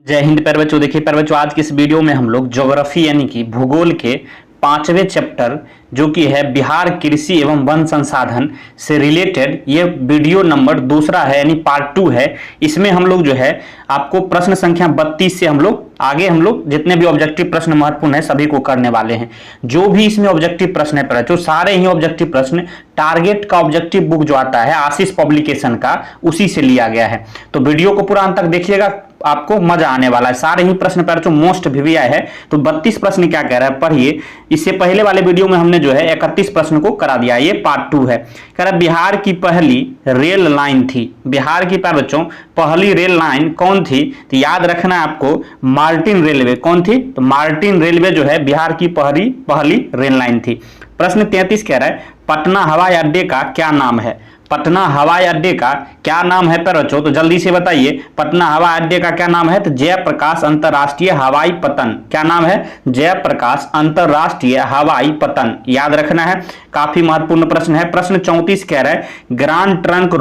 जय हिंद प्यारे बच्चों। देखिए प्यारे बच्चों, आज की इस वीडियो में हम लोग ज्योग्राफी यानी कि भूगोल के 5वें चैप्टर जो कि है बिहार कृषि एवं वन संसाधन से रिलेटेड ये वीडियो नंबर दूसरा है यानी पार्ट 2 है। इसमें हम लोग जो है आपको प्रश्न संख्या 32 से हम लोग जितने भी ऑब्जेक्टिव प्रश्न महत्वपूर्ण है सभी को करने वाले हैं। जो भी इसमें ऑब्जेक्टिव प्रश्न है पर जो सारे ही ऑब्जेक्टिव प्रश्न टारगेट का ऑब्जेक्टिव बुक जो आता है आशीष पब्लिकेशन का उसी से लिया गया है। तो वीडियो को पूरा अंत तक देखिएगा, आपको मजा आने वाला है। सारे ही प्रश्न पर जो मोस्ट वीवीआई है तो 32 प्रश्न क्या कह रहा है पढ़िए। इससे पहले वाले वीडियो में हमने जो है 31 प्रश्न को करा दिया, ये पार्ट 2 है। कह रहा है बिहार की पहली रेल लाइन थी। बिहार की प्यारे बच्चों पहली रेल लाइन कौन थी? तो याद रखना है आपको, मार्टिन रेलवे। कौन थी? तो मार्टिन रेलवे जो है बिहार की पहली रेल लाइन थी। प्रश्न 33 कह रहा है पटना हवाई अड्डे का क्या नाम है? पटना हवाई अड्डे का क्या नाम है प्यारे बच्चों? तो जल्दी से बताइए, पटना हवाई अड्डे का क्या नाम है? तो जयप्रकाश अंतरराष्ट्रीय हवाई पतन। क्या नाम है? जयप्रकाश अंतरराष्ट्रीय हवाई पतन। याद रखना है, काफी महत्वपूर्ण प्रश्न है। प्रश्न 34 कह रहा है ग्रांड ट्रंक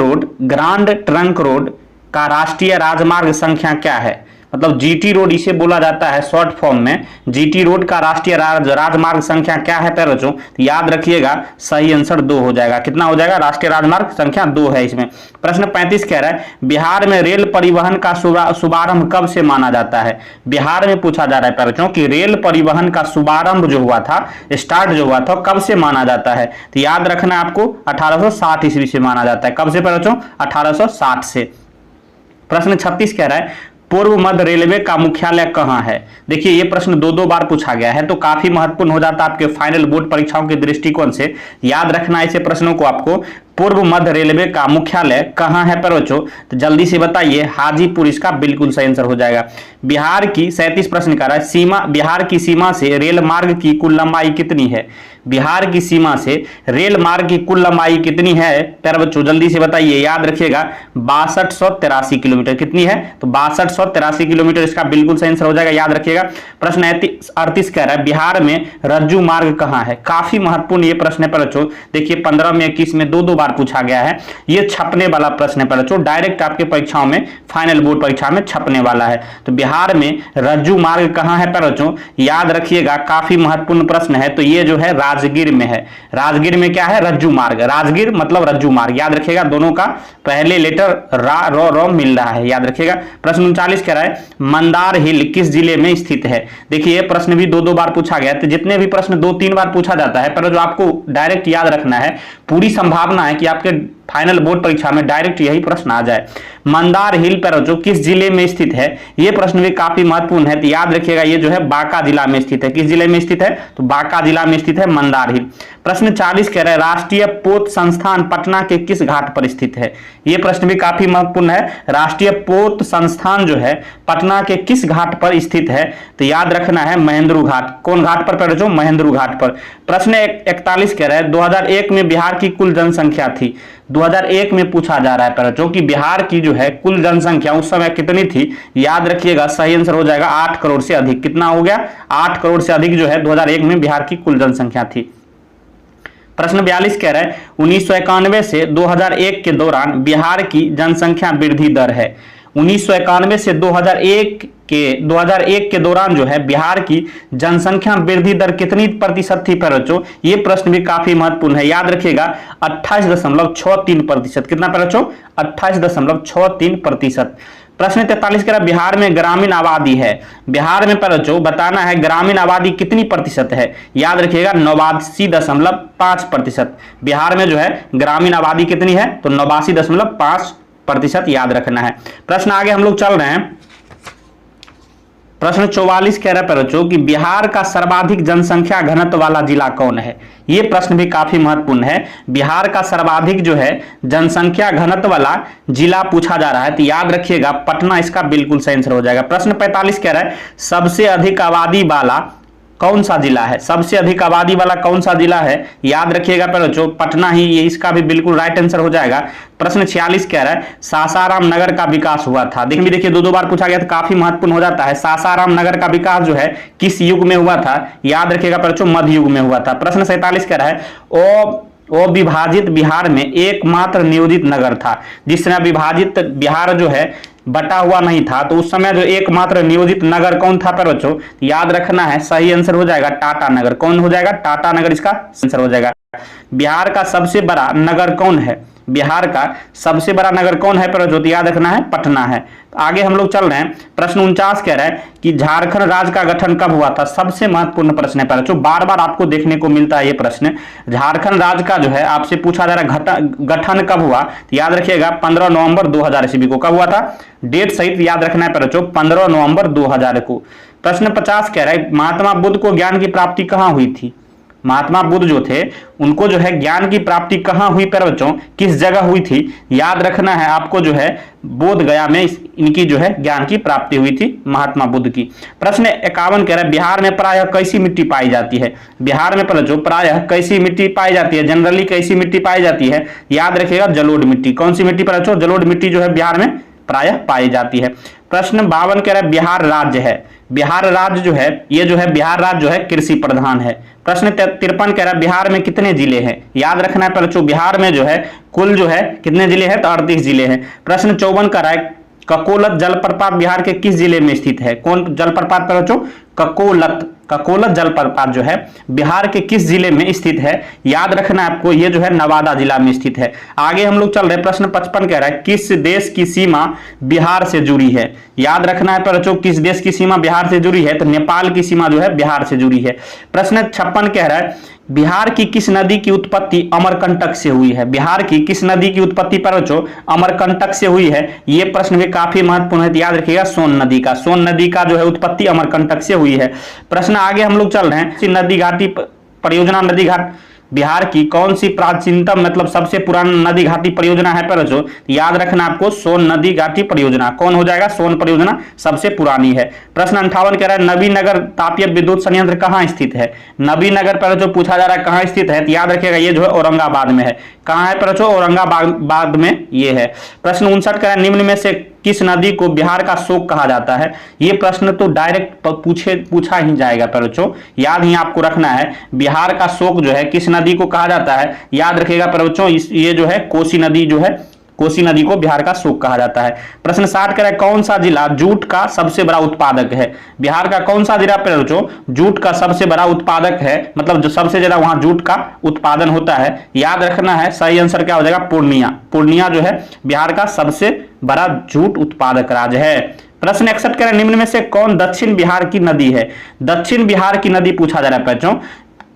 रोड का राष्ट्रीय राजमार्ग संख्या क्या है? मतलब जीटी रोड इसे बोला जाता है शॉर्ट फॉर्म में। जीटी रोड का राष्ट्रीय राजमार्ग संख्या क्या है प्यारे बच्चों? तो याद रखिएगा, सही आंसर 2 हो जाएगा। कितना हो जाएगा? राष्ट्रीय राजमार्ग संख्या 2 है इसमें। प्रश्न 35 कह रहा है बिहार में रेल परिवहन का शुभारंभ कब से माना जाता है? बिहार में पूछा जा रहा है प्यारे बच्चों कि रेल परिवहन का शुभारंभ जो हुआ था, स्टार्ट जो हुआ था, कब से माना जाता है? तो याद रखना है आपको 1860 ईस्वी से माना जाता है। कब से प्यारे बच्चों? 1860 से। प्रश्न 36 कह रहा है पूर्व मध्य रेलवे का मुख्यालय कहां है? देखिए ये प्रश्न 2 बार पूछा गया है तो काफी महत्वपूर्ण हो जाता है आपके फाइनल बोर्ड परीक्षाओं के दृष्टिकोण से। याद रखना ऐसे प्रश्नों को आपको। पूर्व मध्य रेलवे का मुख्यालय कहां है प्यारे बच्चों? तो जल्दी से बताइए, हाजीपुर इसका बिल्कुल सही आंसर हो जाएगा। बिहार की 37 प्रश्न कर रहा है बिहार की सीमा से रेल मार्ग की कुल लंबाई कितनी है? बिहार की सीमा से रेल मार्ग की कुल लंबाई कितनी है प्यारे बच्चों? जल्दी से बताइए। याद रखिएगा 6283 किलोमीटर। कितनी है? तो 6283 किलोमीटर इसका बिल्कुल सही आंसर हो जाएगा। याद रखिएगा। प्रश्न 38 कह रहा है बिहार में रज्जू मार्ग कहां है? काफी महत्वपूर्ण ये प्रश्न है प्यारे बच्चों। देखिए 15 में 21 में 2 बार पूछा गया है। ये छपने वाला प्रश्न है प्यारे बच्चों, डायरेक्ट आपके परीक्षाओं में फाइनल बोर्ड परीक्षा में छपने वाला है। तो बिहार में रज्जू मार्ग कहां है प्यारे बच्चों? याद रखिएगा, काफी महत्वपूर्ण प्रश्न है। तो ये जो है राजगीर में है। राजगीर में क्या है? रज्जू मार्ग। राजगीर मतलब रज्जू मार्ग। याद रखिएगा, दोनों का पहले लेटर रो मिल रहा है। याद रखिएगा। प्रश्न 39 कह रहा है मंदार हिल किस जिले में स्थित है? देखिए ये प्रश्न भी 2 बार पूछा गया। तो जितने भी प्रश्न 2-3 बार पूछा जाता है पर जो आपको डायरेक्ट याद रखना है, पूरी संभावना है कि आपके फाइनल बोर्ड परीक्षा में डायरेक्ट यही प्रश्न आ जाए। मंदार हिल पर जो किस जिले में स्थित है? ये प्रश्न भी काफी महत्वपूर्ण है। तो याद रखिएगा ये जो है बांका जिला में स्थित है। किस जिले में स्थित है? तो बांका जिला में स्थित है मंदार हिल। प्रश्न 40 कह रहा है राष्ट्रीय पोत संस्थान पटना के किस घाट पर स्थित है? ये प्रश्न भी काफी महत्वपूर्ण है। राष्ट्रीय पोत संस्थान जो है पटना के किस घाट पर स्थित है? तो याद रखना है महेंद्रू घाट। कौन घाट पर प्यारे बच्चों? महेंद्रू घाट पर। प्रश्न 41 कह रहा है 2001 में बिहार की कुल जनसंख्या थी। 2001 में पूछा जा रहा है प्यारे बच्चों कि बिहार की जो है कुल जनसंख्या उस समय कितनी थी? याद रखिएगा, सही आंसर हो जाएगा 8 करोड़ से अधिक। कितना हो गया? 8 करोड़ से अधिक जो है 2001 में बिहार की कुल जनसंख्या थी। प्रश्न 42 कह रहा है 1991 से 2001 के दौरान बिहार की जनसंख्या वृद्धि दर है। 1991 से 2001 के दौरान जो है बिहार की जनसंख्या वृद्धि दर कितनी प्रतिशत थी प्यारे बच्चों? ये प्रश्न भी काफी महत्वपूर्ण है। याद रखिएगा 28.63%। कितना प्यारे बच्चों? 28.63%। प्रश्न 43 कह रहा बिहार में ग्रामीण आबादी है। बिहार में प्यारे बच्चों बताना है ग्रामीण आबादी कितनी प्रतिशत है? याद रखिएगा 89.5%। बिहार में जो है ग्रामीण आबादी कितनी है? तो 89.5% याद रखना है। प्रश्न आगे हम लोग चल रहे हैं। प्रश्न 44 कह रहा है प्यारे बच्चों कि बिहार का सर्वाधिक जनसंख्या घनत्व वाला जिला कौन है? ये प्रश्न भी काफी महत्वपूर्ण है। बिहार का सर्वाधिक जो है जनसंख्या घनत्व वाला जिला पूछा जा रहा है। तो याद रखिएगा पटना इसका बिल्कुल सही आंसर हो जाएगा। प्रश्न 45 कह रहा है सबसे अधिक आबादी वाला कौन सा जिला है? सबसे अधिक आबादी वाला कौन सा जिला है? याद रखिएगा प्यारे बच्चों पटना ही, ये इसका भी बिल्कुल राइट आंसर हो जाएगा। प्रश्न 46 कह रहा है सासाराम नगर का विकास हुआ था। देखिए 2 बार पूछा गया तो काफी महत्वपूर्ण हो जाता है। सासाराम नगर का विकास जो है किस युग में हुआ था? याद रखिएगा प्यारे बच्चों मध्य युग में हुआ था। प्रश्न 47 कह रहा है अविभाजित बिहार में एकमात्र नियोजित नगर था। जिस समय विभाजित बिहार जो है बटा हुआ नहीं था, तो उस समय जो एकमात्र नियोजित नगर कौन था पर बच्चों? याद रखना है, सही आंसर हो जाएगा टाटा नगर। कौन हो जाएगा? टाटा नगर इसका आंसर हो जाएगा। बिहार का सबसे बड़ा नगर कौन है? बिहार का सबसे बड़ा नगर कौन है पर जो? याद रखना है पटना है। आगे हम लोग चल रहे हैं। प्रश्न 49 कह रहा है कि झारखंड राज्य का गठन कब हुआ था? सबसे महत्वपूर्ण प्रश्न है पर जो बार बार आपको देखने को मिलता है ये प्रश्न। झारखंड राज्य का जो है आपसे पूछा जा रहा है गठन कब हुआ? तो याद रखिएगा 15 नवंबर 2000 ईस्वी को। कब हुआ था? डेट सहित याद रखना है पर बच्चों, 15 नवंबर 2000 को। प्रश्न 50 कह रहा है महात्मा बुद्ध को ज्ञान की प्राप्ति कहां हुई थी? महात्मा बुद्ध जो थे उनको जो है ज्ञान की प्राप्ति कहां हुई पर बच्चों? किस जगह हुई थी? याद रखना है आपको जो है बोध गया में इनकी जो है ज्ञान की प्राप्ति हुई थी महात्मा बुद्ध की। प्रश्न 51 कह रहा है बिहार में प्रायः कैसी मिट्टी पाई जाती है? बिहार में पर जो प्रायः कैसी मिट्टी पाई जाती है? जनरली कैसी मिट्टी पाई जाती है? याद रखिएगा जलोढ़ मिट्टी। कौन सी मिट्टी पर बच्चों? जलोढ़ मिट्टी जो है बिहार में प्रायः पाई जाती है। प्रश्न 52 कह रहा है बिहार राज्य है, बिहार राज्य जो है ये जो है बिहार राज्य जो है कृषि प्रधान है। प्रश्न 53 कह रहा है बिहार में कितने जिले हैं? याद रखना है बच्चों, बिहार में जो है कुल जो है कितने जिले हैं? तो 38 जिले हैं। प्रश्न 54 कह रहा है ककोलत जलप्रपात बिहार के किस जिले में स्थित है? कौन जलप्रपात पर बच्चों? ककोलत। ककोलत जलप्रपात जो है बिहार के किस जिले में स्थित है? याद रखना है आपको, ये जो है नवादा जिला में स्थित है। आगे हम लोग चल रहे हैं। प्रश्न 55 कह रहा है किस देश की सीमा बिहार से जुड़ी है? याद रखना है बच्चों, किस देश की सीमा बिहार से जुड़ी है? तो नेपाल की सीमा जो है बिहार से जुड़ी है। प्रश्न 56 कह रहा है बिहार की किस नदी की उत्पत्ति अमरकंटक से हुई है? बिहार की किस नदी की उत्पत्ति पर बच्चों अमरकंटक से हुई है? यह प्रश्न भी काफी महत्वपूर्ण है, याद रखिएगा सोन नदी का। सोन नदी का जो है उत्पत्ति अमरकंटक से हुई है। प्रश्न आगे हम लोग चल रहे हैं। नदी घाटी परियोजना, नदी घाट बिहार की कौन सी प्राचीनतम मतलब सबसे पुराना नदी घाटी परियोजना है पर जो? याद रखना आपको सोन नदी घाटी परियोजना। कौन हो जाएगा? सोन परियोजना सबसे पुरानी है। प्रश्न 58 कह रहा है नवीनगर तापीय विद्युत संयंत्र कहां स्थित है? नवीनगर पर जो पूछा जा रहा है कहां स्थित है? तो याद रखिएगा ये जो है औरंगाबाद में है। कहां है पर जो? औरंगाबाद में ये है। प्रश्न 59 कह रहा है निम्न में से किस नदी को बिहार का शोक कहा जाता है? ये प्रश्न तो डायरेक्ट पूछा ही जाएगा पर बच्चों, याद ही आपको रखना है बिहार का शोक जो है किस नदी को कहा जाता है? याद रखिएगा पर बच्चों, ये जो है कोसी नदी जो है, कोसी नदी को बिहार का शोक कहा जाता है। प्रश्न 60 कह रहा है कौन सा जिला जूट का सबसे बड़ा उत्पादक है? बिहार का कौन सा जिला पर बच्चों जूट का सबसे बड़ा उत्पादक है? मतलब जो सबसे ज्यादा वहां जूट का उत्पादन होता है। याद रखना है सही आंसर क्या हो जाएगा? पूर्णिया। पूर्णिया जो है बिहार का सबसे बड़ा जूट उत्पादक राज्य है। प्रश्न 61 कह रहा है निम्न में से कौन दक्षिण बिहार की नदी है? दक्षिण बिहार की नदी पूछा जा रहा है बच्चों,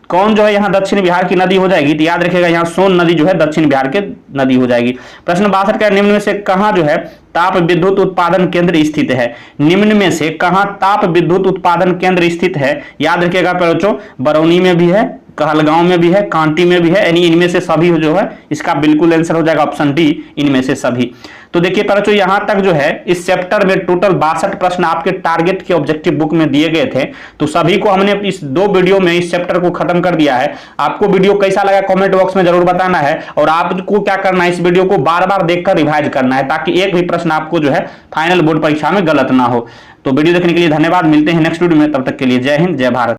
कौन जो है यहाँ दक्षिण बिहार की नदी हो जाएगी? तो याद रखिएगा यहाँ सोन नदी जो है दक्षिण बिहार की नदी हो जाएगी। प्रश्न 62 का निम्न में से कहां जो है ताप विद्युत उत्पादन केंद्र स्थित है? निम्न में से कहां ताप विद्युत उत्पादन केंद्र स्थित है? याद रखिएगा बच्चों, बरौनी में भी है, कहलगांव में भी है, कांटी में भी है, यानी इनमें से सभी जो है इसका बिल्कुल आंसर हो जाएगा ऑप्शन डी, इनमें से सभी। तो देखिए बच्चों यहां तक जो है इस चैप्टर में टोटल 62 प्रश्न आपके टारगेट के ऑब्जेक्टिव बुक में दिए गए थे। तो सभी को हमने इस 2 वीडियो में इस चैप्टर को खत्म कर दिया है। आपको वीडियो कैसा लगा कमेंट बॉक्स में जरूर बताना है, और आपको क्या करना है इस वीडियो को बार बार देखकर रिवाइज करना है, ताकि एक भी प्रश्न आपको जो है फाइनल बोर्ड परीक्षा में गलत ना हो। तो वीडियो देखने के लिए धन्यवाद, मिलते हैं नेक्स्ट वीडियो में, तब तक के लिए जय हिंद जय भारत।